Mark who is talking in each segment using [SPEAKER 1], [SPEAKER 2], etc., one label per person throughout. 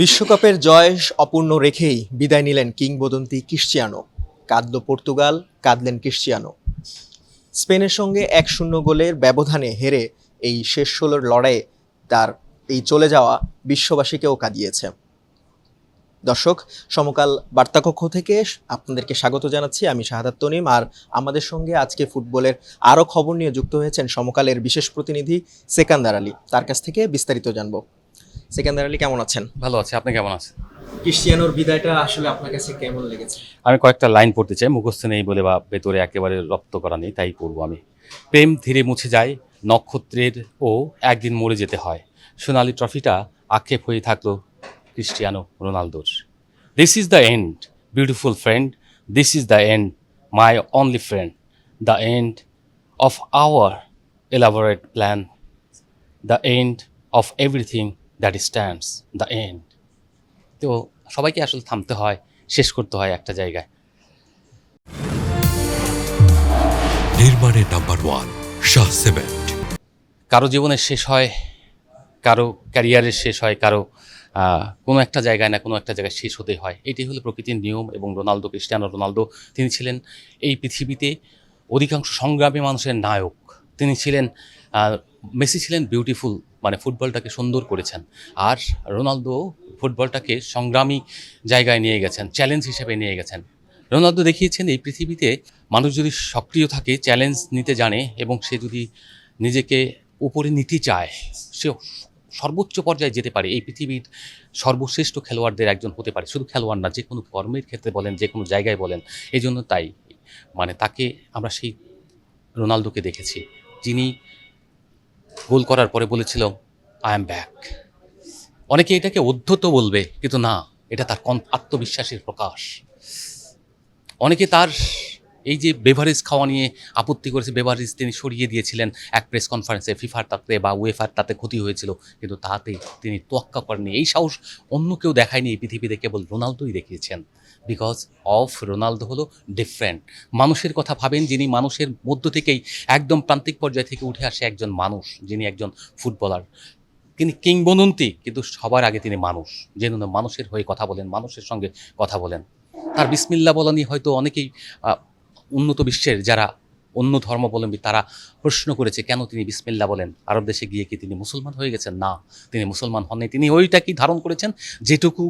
[SPEAKER 1] বিশ্বকাপের জয় অপূর্ণ রেখেই বিদায় নিলেন কিংবদন্তি ক্রিশ্চিয়ানো। কাঁদল পর্তুগাল, কাঁদলেন ক্রিশ্চিয়ানো। স্পেনের সঙ্গে 1-0 গোলের ব্যবধানে হেরে এই শেষ 16 লড়াইয়ে তার এই চলে যাওয়া বিশ্ববাসীকেও কাঁদিয়েছে। দর্শক, সমকাল বার্তাকক্ষ থেকে আপনাদেরকে স্বাগত জানাচ্ছি। আমি শাহাদাত তনিম, আর আমাদের সঙ্গে আজকে ফুটবলের আরও খবর নিয়ে যুক্ত হয়েছেন সমকালের বিশেষ প্রতিনিধি সেকান্দার আলী। তার কাছ থেকে বিস্তারিত জানবো। সেকান্দার আলী, কেমন আছেন?
[SPEAKER 2] ভালো আছি, আপনি কেমন আছেন?
[SPEAKER 1] ক্রিশ্চিয়ানোর বিদায়টা আসলে আপনার কাছে কেমন লেগেছে?
[SPEAKER 2] আমি কয়েকটা লাইন পড়তে চাই, মুখস্থ নেই বলে বা ভেতরে একেবারে রপ্ত করা নেই, তাই পড়বো আমি। প্রেম ধীরে মুছে যায় নক্ষত্রের, ও একদিন মরে যেতে হয়। সোনালি ট্রফিটা আক্ষেপ হয়ে থাকলো ক্রিস্টিয়ানো রোনালদোর। This is the end, beautiful friend, this is the end, my only friend, the end of our elaborate plan, the end of everything that stands, the end. তো সবাইকে আসলে থামতে হয়, শেষ করতে হয় একটা জায়গায়।
[SPEAKER 3] নির্মাণের নাম্বার 1 শাহ সিমেন্ট।
[SPEAKER 2] কারো জীবনের শেষ হয়, কারো ক্যারিয়ারের শেষ হয়, কারো কোনো একটা জায়গায় না কোনো একটা জায়গায় শেষ হতে হয়। এটাই হলো প্রকৃতির নিয়ম। এবং রোনালদো, ক্রিস্টিয়ানো রোনালদো, তিনি ছিলেন এই পৃথিবীতে অধিকাংশ সংগ্রামী মানুষের নায়ক। তিনি ছিলেন, মেসি ছিলেন বিউটিফুল, মানে ফুটবলটাকে সুন্দর করেছেন। আর রোনালদো ফুটবলটাকে সংগ্রামী জায়গায় নিয়ে গেছেন, চ্যালেঞ্জ হিসেবে নিয়ে গেছেন। রোনালদো দেখিয়েছেন এই পৃথিবীতে মানুষ যদি সক্রিয় থাকে, চ্যালেঞ্জ নিতে জানে, এবং সে যদি নিজেকে উপরে নিতে চায়, সে সর্বোচ্চ পর্যায়ে যেতে পারে, এই পৃথিবীর সর্বশ্রেষ্ঠ খেলোয়াড়দের একজন হতে পারে। শুধু খেলোয়াড় না, যে কোনো কর্মের ক্ষেত্রে বলেন, যে কোনো জায়গায় বলেন। এই জন্য তাই মানে তাকে আমরা সেই রোনালদোকে দেখেছি, যিনি গোল করার পরে বলেছিল, আই এম ব্যাক। অনেকে এটাকে অধ্যত বলবে, কিন্তু না, এটা তার আত্মবিশ্বাসের প্রকাশ। অনেকে তার এই যে বেভারেজ খাওয়া নিয়ে আপত্তি করেছে, বেভারেজ তিনি সরিয়ে দিয়েছিলেন এক প্রেস কনফারেন্সে, ফিফার তাতে বা উয়েফার তাতে ক্ষতি হয়েছিল, কিন্তু তাতে তিনি তোয়াক্কা করেননি। এই সাহস অন্য কেউ দেখায়নি এই পৃথিবীতে, কেবল রোনালদোই দেখিয়েছেন। বিকজ অফ রোনালদো হলো ডিফারেন্ট। মানুষের কথা ভাবেন, যিনি মানুষের মধ্য থেকেই একদম প্রান্তিক পর্যায় থেকে উঠে আসে একজন মানুষ, যিনি একজন ফুটবলার। তিনি কিংবদন্তি, কিন্তু সবার আগে তিনি মানুষ, যেন মানুষের হয়ে কথা বলেন, মানুষের সঙ্গে কথা বলেন। তার বিসমিল্লা বলা নিয়ে হয়তো অনেকেই উন্নত বিশ্বের যারা অন্য ধর্মাবলম্বী তারা প্রশ্ন করেছে, কেন তিনি বিসমিল্লা বলেন? আরব দেশে গিয়ে কি তিনি মুসলমান হয়ে গেছেন? না, তিনি মুসলমান হননি। তিনি ওইটাকেই ধারণ করেছেন যেটুকু,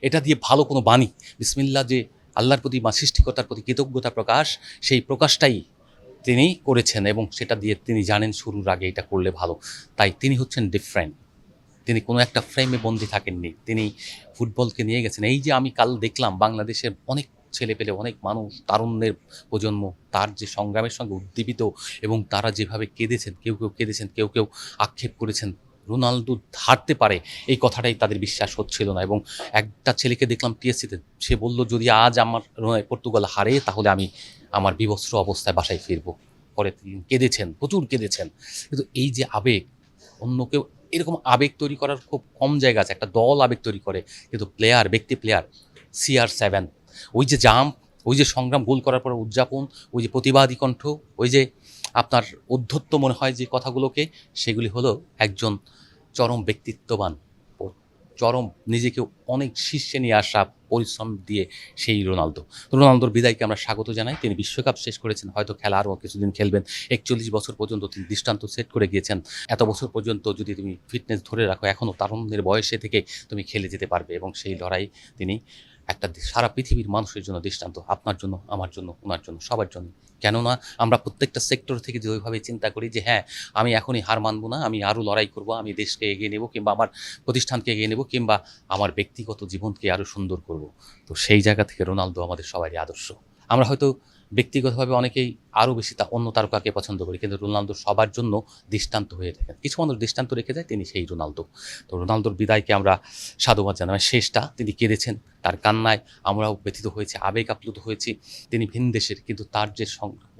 [SPEAKER 2] এটা দিয়ে ভালো কোনো বাণী, বিসমিল্লা যে আল্লাহর প্রতি বা সৃষ্টিকর্তার প্রতি কৃতজ্ঞতা প্রকাশ, সেই প্রকাশটাই তিনি করেছেন, এবং সেটা দিয়ে তিনি জানেন শুরুর আগে এটা করলে ভালো। তাই তিনি হচ্ছেন ডিফারেন্ট। তিনি কোনো একটা ফ্রেমে বন্দি থাকেননি, তিনি ফুটবলকে নিয়ে গেছেন। এই যে আমি কাল দেখলাম বাংলাদেশের অনেক ছেলে পেলে, অনেক মানুষ, তারুণ্যের প্রজন্ম তার যে সংগ্রামের সঙ্গে উদ্দীপিত, এবং তারা যেভাবে কেঁদেছেন, কেউ কেউ কেঁদেছেন, কেউ কেউ আক্ষেপ করেছেন রোনালদো হারতে পারে, এই কথাটাই তাদের বিশ্বাস হচ্ছিল না। এবং একটা ছেলেকে দেখলাম টিএসসিতে, সে বলল, যদি আজ আমার পর্তুগাল হারে, তাহলে আমি আমার বিবস্ত্র অবস্থায় বাসায় ফিরবো। পরে তিনি কেঁদেছেন, প্রচুর কেঁদেছেন। কিন্তু এই যে আবেগ, অন্য কেউ এরকম আবেগ তৈরি করার খুব কম জায়গা আছে। একটা দল আবেগ তৈরি করে, কিন্তু প্লেয়ার, ব্যক্তি প্লেয়ার, CR7, ওই যে জাম্প, ওই যে সংগ্রাম, গোল করার পর উদযাপন, ওই যে প্রতিবাদী কণ্ঠ, ওই যে আপনার অধ্যত্ব মনে হয় যে কথাগুলোকে, সেগুলি হলো একজন চরম ব্যক্তিত্ববান, চরম নিজেকে অনেক শীর্ষে নিয়ে আসা, পরিশ্রম দিয়ে সেই রোনালদো। তো রোনালদোর বিদায়কে আমরা স্বাগত জানাই। তিনি বিশ্বকাপ শেষ করেছেন, হয়তো খেলা আরও কিছুদিন খেলবেন। 41 বছর পর্যন্ত তিনি দৃষ্টান্ত সেট করে গিয়েছেন। এত বছর পর্যন্ত যদি তুমি ফিটনেস ধরে রাখো, এখনও তারুণ্যের বয়সে থেকে তুমি খেলে যেতে পারবে, এবং সেই লড়াই তিনি একটা সারা পৃথিবীর মানুষের জন্য দৃষ্টান্ত, আপনার জন্য, আমার জন্য, ওনার জন্য, সবার জন্য। কেননা আমরা প্রত্যেকটা সেক্টর থেকে যে ওইভাবে চিন্তা করি যে হ্যাঁ, আমি এখনই হার মানব না, আমি আরও লড়াই করব, আমি দেশকে এগিয়ে নেব, কিংবা আমার প্রতিষ্ঠানকে এগিয়ে নেব, কিংবা আমার ব্যক্তিগত জীবনকে আরও সুন্দর করব। তো সেই জায়গা থেকে রোনালদো আমাদের সবারই আদর্শ। আমরা হয়তো ব্যক্তিগতভাবে অনেকেই আরও বেশি অন্য তারকাকে পছন্দ করি, কিন্তু রোনালদো সবার জন্য দৃষ্টান্ত হয়ে থাকেন। কিছু মানুষ দৃষ্টান্ত রেখে যায়, তিনি সেই রোনালদো। তো রোনালদোর বিদায়কে আমরা সাধুবাদ জানাই। শেষটা তিনি কেঁদেছেন, তার কান্নায় আমরাও ব্যথিত হয়েছি, আবেগ আপ্লুত হয়েছি। তিনি ভিন দেশের, কিন্তু তার যে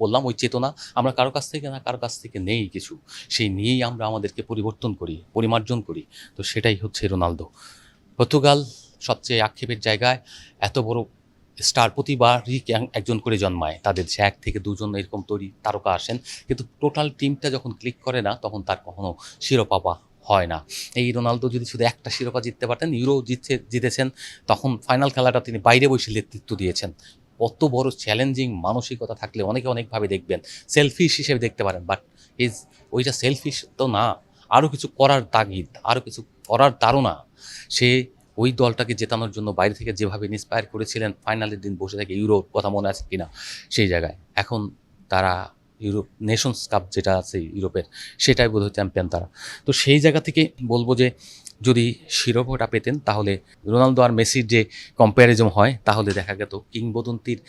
[SPEAKER 2] বললাম ওই চেতনা, আমরা কারো কাছ থেকে না কারো কাছ থেকে নেই কিছু, সেই নিয়েই আমরা আমাদেরকে পরিবর্তন করি, পরিমার্জন করি। তো সেটাই হচ্ছে রোনালদো। পর্তুগাল সবচেয়ে আক্ষেপের জায়গায়, এত বড় স্টার প্রতিবারই একজন করে জন্মায়, তাদের সে 1 থেকে 2 জন এরকম তৈরি তারকা আসেন, কিন্তু টোটাল টিমটা যখন ক্লিক করে না, তখন তার কখনো শিরোপা হয় না। এই রোনালদো যদি শুধু একটা শিরোপা জিততে পারতেন, ইউরো জিতেছেন, তখন ফাইনাল খেলাটা তিনি বাইরে বসে নেতৃত্ব দিয়েছেন। কত বড় চ্যালেঞ্জিং মানসিকতা থাকলে অনেকে অনেকভাবে দেখবেন, সেলফিশ হিসেবে দেখতে পারেন, বাট ওইটা সেলফিশ তো না, আরও কিছু করার তাগিদ, আরও কিছু করার তাড়না। সে ওই দলটাকে জেতানোর জন্য বাইরে থেকে যেভাবে ইন্সপায়ার করেছিলেন, ফাইনালের দিন বসে থেকে ইউরোর কথা মনে আছে কিনা সেই জায়গায়, এখন তারা ইউরোপ নেশনস কাপ যেটা আছে ইউরোপের, সেটাই বোধহয় চ্যাম্পিয়ন তারা। তো সেই জায়গা থেকে বলবো যে যদি শিরোপাটা পেতেন, তাহলে রোনালদো আর মেসির যে কম্প্যারিজন হয়, তাহলে দেখা যেত কিংবদন্তির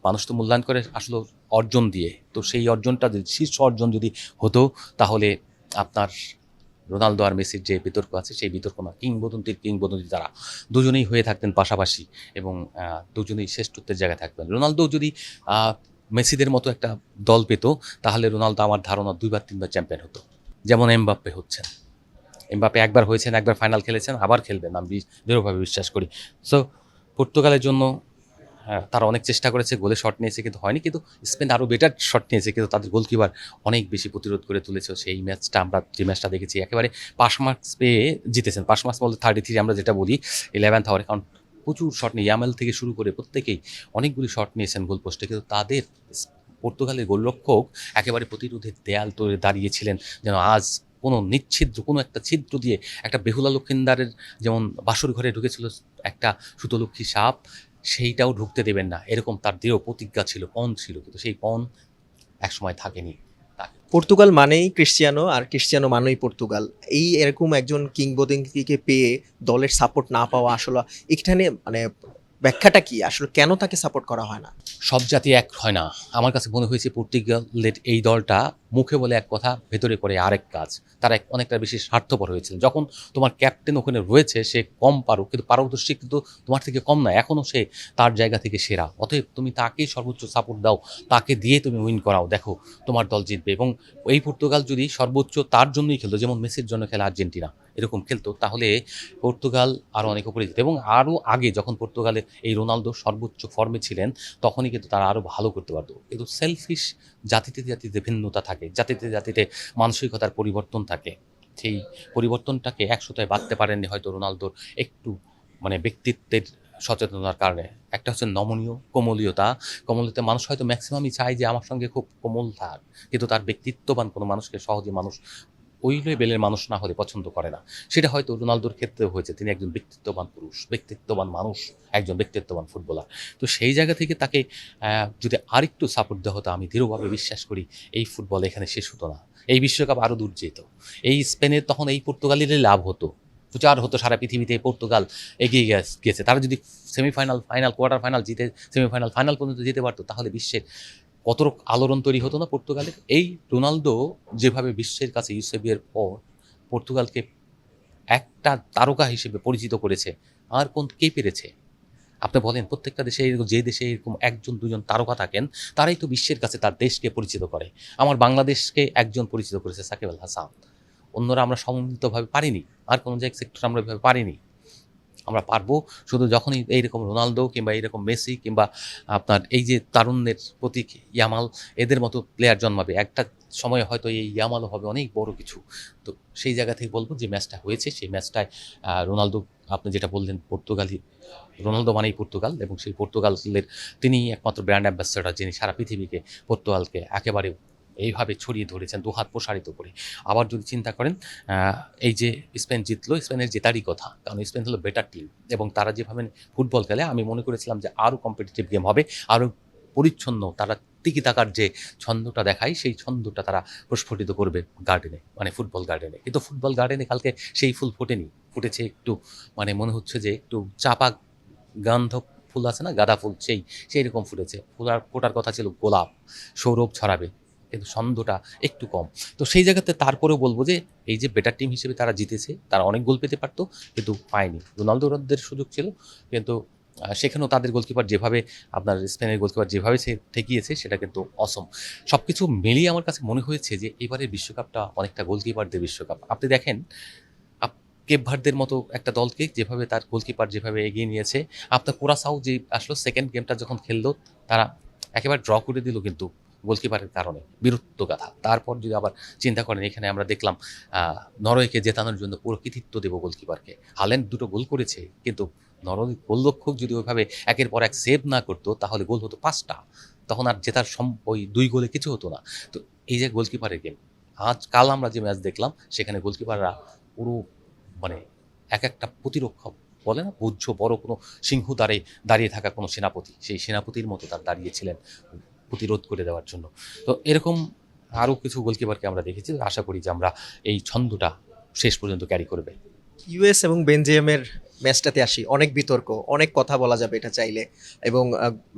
[SPEAKER 2] মানুষ তো মূল্যায়ন করে আসলে অর্জন দিয়ে, তো সেই অর্জনটা যদি শীর্ষ অর্জন যদি হতো, তাহলে আপনার রোনালদো আর মেসির যে বিতর্ক আছে সেই বিতর্ক না, কিংবদন্তি তারা দুজনেই হয়ে থাকতেন পাশাপাশি, এবং দুজনেই শ্রেষ্ঠত্বের জায়গায় থাকবেন। রোনালদো যদি মেসিদের মতো একটা দল পেত, তাহলে রোনালদো আমার ধারণা 2-3বার চ্যাম্পিয়ন হতো, যেমন এমবাপ্পে হচ্ছেন। এমবাপ্পে একবার হয়েছেন, একবার ফাইনাল খেলেছেন, আবার খেলবেন, আমি দৃঢ়ভাবে বিশ্বাস করি। সো পর্তুগালের জন্য তারা অনেক চেষ্টা করেছে, গোলে শট নিয়েছে কিন্তু হয়নি, কিন্তু স্পেন আরও বেটার শট নিয়েছে, কিন্তু তাদের গোলকিপার অনেক বেশি প্রতিরোধ করে তুলেছে। সেই ম্যাচটা আমরা যে ম্যাচটা দেখেছি, একেবারে পাস মার্কস পেয়ে জিতেছেন। পাস মার্কস বলতে 33 আমরা যেটা বলি 11th আওয়ারে, কারণ প্রচুর শট নিয়ে ইয়ামেল থেকে শুরু করে প্রত্যেকেই অনেকগুলি শট নিয়েছেন গোল পোস্টে, কিন্তু তাদের পর্তুগালের গোলরক্ষক একেবারে প্রতিরোধের দেয়াল তৈরি দাঁড়িয়েছিলেন, যেন আজ কোনো নিচ্ছিদ্র, কোনো একটা ছিদ্র দিয়ে, একটা বেহুলা লক্ষিন্দারের যেমন বাসর ঘরে ঢুকেছিল একটা সুতলক্ষী সাপ, সেইটাও ঢুকতে দেবেন না, এরকম তার দৃঢ় প্রতিজ্ঞা ছিল, পণ ছিল, কিন্তু সেই পণ একসময় থাকেনি।
[SPEAKER 1] পর্তুগাল মানেই ক্রিশ্চিয়ানো, আর ক্রিশ্চিয়ানো মানেই পর্তুগাল। এই এরকম একজন কিংবদন্তিকে পেয়ে দলের সাপোর্ট না পাওয়া আসলে এখানে মানে ব্যাখ্যাটা কি, আসলে কেন তাকে সাপোর্ট করা হয় না?
[SPEAKER 2] সব জাতি এক হয় না। আমার কাছে মনে হয়েছে পর্তুগালের এই দলটা মুখে বলে এক কথা, ভেতরে করে আরেক কাজ। তারা অনেকটা বেশি স্বার্থপর হয়েছিল। যখন তোমার ক্যাপ্টেন ওখানে রয়েছে, সে কম পারুক, কিন্তু পারদর্শী কিন্তু তোমার থেকে কম নয়, এখনও সে তার জায়গা থেকে সেরা। অতএব তুমি তাকেই সর্বোচ্চ সাপোর্ট দাও, তাকে দিয়ে তুমি উইন করাও, দেখো তোমার দল জিতবে। এবং এই পর্তুগাল যদি সর্বোচ্চ তার জন্যই খেলতো, যেমন মেসির জন্য খেলে আর্জেন্টিনা, এরকম খেলতো, তাহলে পর্তুগাল আরও অনেক উপরে যেত। এবং আরও আগে যখন পর্তুগালে এই রোনালদো সর্বোচ্চ ফর্মে ছিলেন, তখনই কিন্তু তারা আরও ভালো করতে পারতো। কিন্তু সেলফিশ, জাতিতে ভিন্নতা থাকে, জাতিতে মানসিকতার পরিবর্তন থাকে। সেই পরিবর্তনটাকে একসাথে বাঁধতে পারেননি হয়তো রোনালদোর একটু মানে ব্যক্তিত্বের সচেতনতার কারণে। একটা হচ্ছে নমনীয় কোমলীয়তা, মানুষ হয়তো ম্যাক্সিমামই চায় যে আমার সঙ্গে খুব কোমল থাক, কিন্তু তার ব্যক্তিত্ববান কোনো মানুষকে সহজে মানুষ ওই লেভেলের মানুষ না হলে পছন্দ করে না। সেটা হয়তো রোনালদোর ক্ষেত্রেও হয়েছে, তিনি একজন ব্যক্তিত্ববান পুরুষ, ব্যক্তিত্ববান মানুষ, একজন ব্যক্তিত্ববান ফুটবলার। তো সেই জায়গা থেকে তাকে যদি আরেকটু সাপোর্ট দেওয়া হতো, আমি দৃঢ়ভাবে বিশ্বাস করি এই ফুটবল এখানে শেষ হতো না, এই বিশ্বকাপ আরও দূর যেত। এই স্পেনের তখন এই পর্তুগালেরই লাভ হতো, প্রচার হতো সারা পৃথিবীতে পর্তুগাল এগিয়ে গেছে। তারা যদি সেমিফাইনাল, ফাইনাল, কোয়ার্টার ফাইনাল জিতে সেমিফাইনাল, ফাইনাল পর্যন্ত যেতে পারতো, তাহলে বিশ্বের কত আলোড়ন তৈরি হতো না পর্তুগালের। এই রোনালদো যেভাবে বিশ্বের কাছে ইউসেবিয়ার পর পর্তুগালকে একটা তারকা হিসেবে পরিচিত করেছে, আর কে পেরেছে? আপনি বলেন, প্রত্যেকটা দেশে যে দেশে এরকম 1-2জন তারকা থাকেন, তারাই তো বিশ্বের কাছে তার দেশকে পরিচিত করে। আমার বাংলাদেশকে একজন পরিচিত করেছে, সাকিব আল হাসান। অন্যরা আমরা সমন্বিতভাবে পারিনি, আর কোনো জায়গায় সেক্টর আমরা এভাবে পারিনি। আমরা পারবো শুধু যখনই এইরকম রোনালদো কিংবা এইরকম মেসি কিংবা আপনার এই যে তারুণ্যের প্রতীক ইয়ামাল, এদের মতো প্লেয়ার জন্মাবে। একটা সময় হয়তো এই ইয়ামালও হবে অনেক বড় কিছু। তো সেই জায়গা থেকে বলবো যে ম্যাচটা হয়েছে, সেই ম্যাচটায় রোনালদো, আপনি যেটা বললেন পর্তুগালি, রোনালদো মানেই পর্তুগাল, এবং সেই পর্তুগালের তিনি একমাত্র ব্র্যান্ড অ্যাম্বাসেডর, যিনি সারা পৃথিবীকে পর্তুগালকে একেবারে এইভাবে ছড়িয়ে ধরেছেন দুহাত প্রসারিত করে। আবার যদি চিন্তা করেন, এই যে স্পেন জিতলো, স্পেনের জেতারই কথা, কারণ স্পেন হলো বেটার টিম, এবং তারা যেভাবে ফুটবল খেলে, আমি মনে করেছিলাম যে আরও কম্পিটিটিভ গেম হবে, আরও পরিচ্ছন্ন, তারা টিকি থাকার যে ছন্দটা দেখায়, সেই ছন্দটা তারা প্রস্ফুটিত করবে গার্ডেনে, মানে ফুটবল গার্ডেনে। কিন্তু ফুটবল গার্ডেনে কালকে সেই ফুল ফোটেনি, ফুটেছে একটু মানে মনে হচ্ছে যে একটু চাপা গন্ধ ফুল আছে না, গাঁদা ফুল, সেই রকম ফুটেছে। ফোটার কথা ছিল গোলাপ, সৌরভ ছড়াবে, কিন্তু ছন্দটা একটু কম। তো সেই জায়গাতে তারপরেও বলবো যে এই যে বেটার টিম হিসেবে তারা জিতেছে, তারা অনেক গোল পেতে পারতো, কিন্তু পায়নি। রোনালদোদের সুযোগ ছিল, কিন্তু সেখানেও তাদের গোলকিপার যেভাবে, আপনার স্পেনের গোলকিপার যেভাবে সে ঠেকিয়েছে, সেটা কিন্তু অসম। সব কিছু মিলিয়ে আমার কাছে মনে হয়েছে যে এবারের বিশ্বকাপটা অনেকটা গোলকিপারদের বিশ্বকাপ। আপনি দেখেন কেপ ভার্দের মতো একটা দলকে যেভাবে তার গোলকিপার যেভাবে এগিয়ে নিয়েছে, আপনার কুরাসাও যে আসলো সেকেন্ড গেমটা যখন খেললো, তারা একেবারে ড্র করে দিল, কিন্তু গোলকিপারের কারণে বীরত্ব গাথা। তারপর যদি আবার চিন্তা করেন, এখানে আমরা দেখলাম নরওয়েকে জেতানোর জন্য পুরো কৃতিত্ব দেব গোলকিপারকে। হাল্যান্ড 2টো গোল করেছে, কিন্তু নরওয়ে গোলরক্ষক যদি ওইভাবে একের পর এক সেভ না করতো তাহলে গোল হতো 5টা, তখন আর জেতার ওই 2 গোলে কিছু হতো না। তো এই যে গোলকিপারের গেম, কাল আমরা যে ম্যাচ দেখলাম সেখানে গোলকিপাররা পুরো মানে এক একটা প্রতিরক্ষা বলে না, বুঝছ বড় কোনো সিংহ দাঁড়িয়ে থাকা কোনো সেনাপতি, সেই সেনাপতির মতো তার দাঁড়িয়েছিলেন প্রতিরোধ করে দেওয়ার জন্য। তো এরকম আরও কিছু গোলকিপারকে আমরা দেখেছি। আশা করি যে আমরা এই ছন্দটা শেষ পর্যন্ত ক্যারি করবে।
[SPEAKER 1] ইউএস এবং বেলজিয়ামের ম্যাচটাতে আসি, অনেক বিতর্ক, অনেক কথা বলা যাবে এটা চাইলে, এবং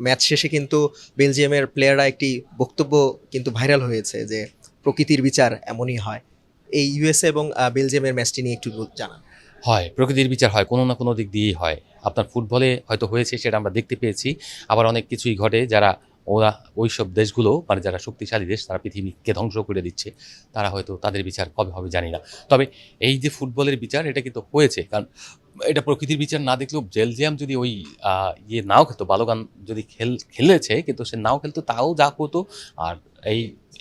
[SPEAKER 1] ম্যাচ শেষে কিন্তু বেলজিয়ামের প্লেয়াররা একটি বক্তব্য কিন্তু ভাইরাল হয়েছে যে প্রকৃতির বিচার এমনই হয়। এই ইউএসএ এবং বেলজিয়ামের ম্যাচটি নিয়ে একটু জানান।
[SPEAKER 2] হয়, প্রকৃতির বিচার হয়, কোনো না কোনো দিক দিয়েই হয়। আপনার ফুটবলে হয়তো হয়েছে, সেটা আমরা দেখতে পেয়েছি। আবার অনেক কিছুই ঘটে, যারা ওরা ওই সব দেশগুলো মানে যারা শক্তিশালী দেশ, তারা পৃথিবীকে ধ্বংস করে দিচ্ছে, তারা হয়তো তাদের বিচার কবে হবে জানি না। তবে এই যে ফুটবলের বিচার, এটা কিন্তু হয়েছে, কারণ এটা প্রকৃতির বিচার না দেখলেও বেলজিয়াম যদি ওই নাও খেলতো, বালোগান যদি খেলেছে, কিন্তু সে নাও খেলতো তাও যা হতো, আর এই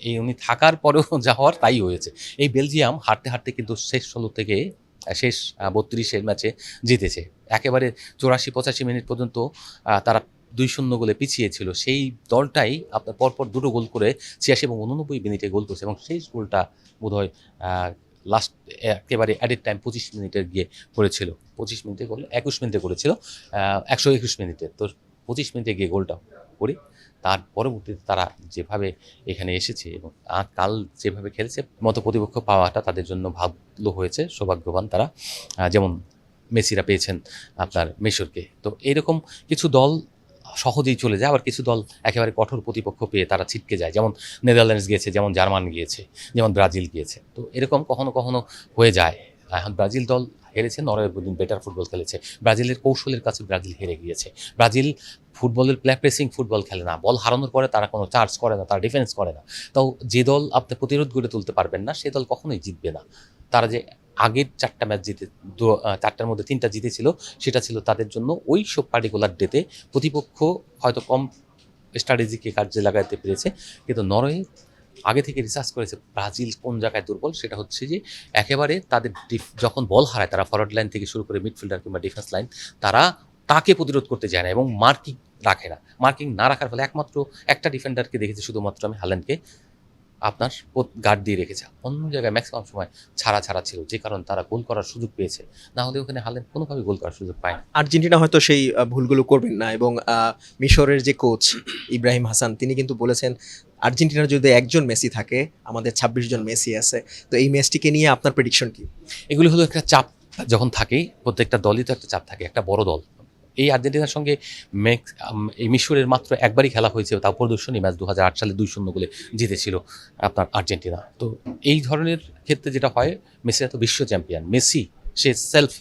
[SPEAKER 2] এই উনি থাকার পরেও যা হওয়ার তাই হয়েছে। এই বেলজিয়াম হারতে হারতে কিন্তু শেষ 16 থেকে শেষ 32-এর ম্যাচে জিতেছে। একেবারে 84-85 মিনিট পর্যন্ত তারা 2-0 গোলে পিছিয়ে ছিল। সেই দলটাই আপনার পরপর 2টো গোল করে 86 এবং 89 মিনিটে গোল করেছে, এবং শেষ গোলটা বোধহয় লাস্ট একেবারে অ্যাডেড টাইম 25 মিনিটে গিয়ে করেছিল। 25 মিনিটে গোল 21 মিনিটে করেছিল, 121 মিনিটে। তো 25 মিনিটে গিয়ে গোলটা করে তার পরবর্তীতে তারা যেভাবে এখানে এসেছে এবং কাল যেভাবে খেলেছে, মতো প্রতিপক্ষ পাওয়াটা তাদের জন্য ভালো হয়েছে, সৌভাগ্যবান তারা। যেমন মেসিরা পেয়েছেন আপনার মিশরকে। তো এরকম কিছু দল সহজেই চলে যায়, আবার কিছু দল একেবারে কঠোর প্রতিপক্ষ পেয়ে তারা ছিটকে যায়, যেমন নেদারল্যান্ডস গিয়েছে, যেমন জার্মান গিয়েছে, যেমন ব্রাজিল গিয়েছে। তো এরকম কখনো কখনো হয়ে যায়। এখন ব্রাজিল দল হেরেছে, নরওয়ে বেটার ফুটবল খেলেছে, ব্রাজিলের কৌশলের কাছে ব্রাজিল হেরে গিয়েছে। ব্রাজিল ফুটবলের প্রেসিং ফুটবল খেলে না, বল হারানোর পরে তারা কোনো চার্জ করে না, তারা ডিফেন্স করে না। তো যে দল আপনি প্রতিরোধ গড়ে তুলতে পারবেন না, সে দল কখনোই জিতবে না। তারা যে আগের 4টা ম্যাচ জিতে 4টার মধ্যে 3টা জিতেছিল, সেটা ছিল তাদের জন্য ওই সব পার্টিকুলার ডেতে প্রতিপক্ষ হয়তো কম স্ট্র্যাটেজিকে কাজে লাগাতে পেরেছে। কিন্তু নরওয়ে আগে থেকে রিসার্চ করেছে ব্রাজিল কোন জায়গায় দুর্বল, সেটা হচ্ছে যে একেবারে তাদের যখন বল হারায়, তারা ফরওয়ার্ড লাইন থেকে শুরু করে মিডফিল্ডার কিংবা ডিফেন্স লাইন, তারা তাকে প্রতিরোধ করতে যায় না এবং মার্কিং রাখে না। মার্কিং না রাখার ফলে একমাত্র একটা ডিফেন্ডারকে দেখেছি, শুধুমাত্র আমি হাল্যান্ডকে আপনার গার্ড দিয়ে রেখেছে। অন্য জায়গায় ম্যাক্সিমাম সময় ছাড়া ছিল, যে কারণে তারা গোল করার সুযোগ পেয়েছে। না হলে ওখানে হাল্যান্ড কোনোভাবে গোল করার সুযোগ পায় না।
[SPEAKER 1] আর্জেন্টিনা হয়তো সেই ভুলগুলো করবেন না, এবং মিশরের যে কোচ ইব্রাহিম হাসান, তিনি কিন্তু বলেছেন আর্জেন্টিনার যদি একজন মেসি থাকে, আমাদের 26 জন মেসি আছে। তো এই ম্যাচটিকে নিয়ে আপনার প্রেডিকশন কি?
[SPEAKER 2] এগুলি হলো একটা চাপ যখন থাকে, প্রত্যেকটা দলই তো একটা চাপ থাকে, একটা বড় দল। এই আর্জেন্টিনার সঙ্গে এই মিশরের মাত্র একবারই খেলা হয়েছে, তাও প্রদর্শনী ম্যাচ 2008 সালে 2-0 গোলে জিতেছিল আপনার আর্জেন্টিনা। তো এই ধরনের ক্ষেত্রে যেটা হয়, মেসিরা তো বিশ্ব চ্যাম্পিয়ন, মেসি সে সেলফ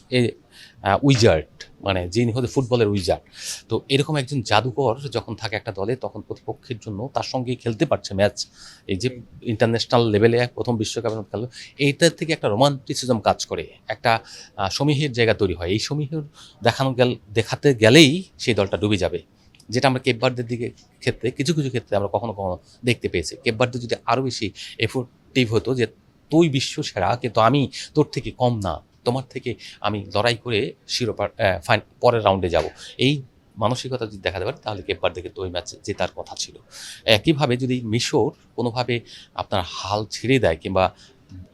[SPEAKER 2] উইজার্ড, মানে যিনি হচ্ছে ফুটবলের উইজার্ড। তো এরকম একজন জাদুকর যখন থাকে একটা দলে, তখন প্রতিপক্ষের জন্য তার সঙ্গেই খেলতে পারছে ম্যাচ, এই যে ইন্টারন্যাশনাল লেভেলে প্রথম বিশ্বকাপের মতো খেলো, এইটার থেকে একটা রোমান্টিসিজম কাজ করে, একটা সমীহের জায়গা তৈরি হয়। এই সমীহের দেখাতে গেলেই সেই দলটা ডুবে যাবে, যেটা আমরা কেপ ভার্দের দিকে ক্ষেত্রে কিছু কিছু ক্ষেত্রে আমরা কখনো কখনো দেখতে পেয়েছি। কেপ ভার্দে যদি আরও বেশি এফোর্টিভ হতো, যে তুই বিশ্ব সেরা কিন্তু আমি তোর থেকে কম না, তোমার থেকে আমি লড়াই করে শিরোপা পরের রাউন্ডে যাব, এই মানসিকতা যদি দেখাতে পারে, তাহলে কেপ ভার্দে কিন্তু ওই ম্যাচে জেতার কথা ছিল। একইভাবে যদি মিশর কোনোভাবে আপনার হাল ছেড়ে দেয়, কিংবা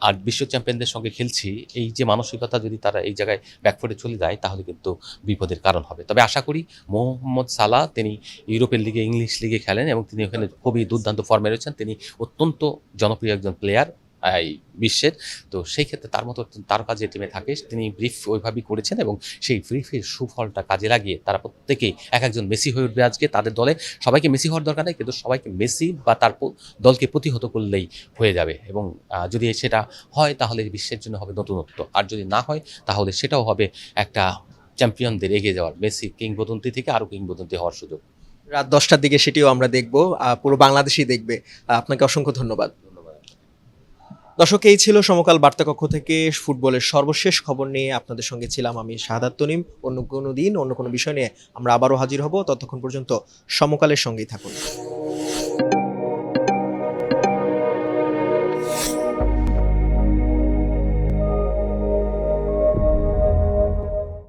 [SPEAKER 2] আর বিশ্ব চ্যাম্পিয়নদের সঙ্গে খেলছি, এই যে মানসিকতা যদি তারা এই জায়গায় ব্যাকফুটে চলে যায়, তাহলে কিন্তু বিপদের কারণ হবে। তবে আশা করি মোহাম্মদ সালাহ, তিনি ইউরোপের লিগে, ইংলিশ লিগে খেলেন এবং তিনি ওখানে খুবই দুর্দান্ত ফর্মে রয়েছেন, তিনি অত্যন্ত জনপ্রিয় একজন প্লেয়ার এই বিশ্বের। তো সেই ক্ষেত্রে তার মতো তারকা যে টিমে থাকে, তিনি ব্রিফ ওইভাবেই করেছেন এবং সেই ব্রিফের সুফলটা কাজে লাগিয়ে তারা প্রত্যেকেই এক একজন মেসি হয়ে উঠবে আজকে। তাদের দলে সবাইকে মেসি হওয়ার দরকার নেই, কিন্তু সবাইকে মেসি বা তার দলকে প্রতিহত করলেই হয়ে যাবে। এবং যদি সেটা হয়, তাহলে বিশ্বের জন্য হবে নতুনত্ব, আর যদি না হয়, তাহলে সেটাও হবে একটা চ্যাম্পিয়নদের এগিয়ে যাওয়ার, মেসি কিংবদন্তি থেকে আরও কিংবদন্তি হওয়ার সুযোগ।
[SPEAKER 1] রাত 10টার দিকে সেটিও আমরা দেখব, পুরো বাংলাদেশই দেখবে। আপনাকে অসংখ্য ধন্যবাদ। দর্শক, এই ছিল সমকাল বার্তাকক্ষ থেকে ফুটবলের সর্বশেষ খবর নিয়ে আপনাদের সঙ্গে ছিলাম আমি শাহাদাত তনিম। অন্য কোনো দিন অন্য কোনো বিষয় নিয়ে আমরা আবারও হাজির হব। ততক্ষণ পর্যন্ত সমকালের সঙ্গেই থাকুন।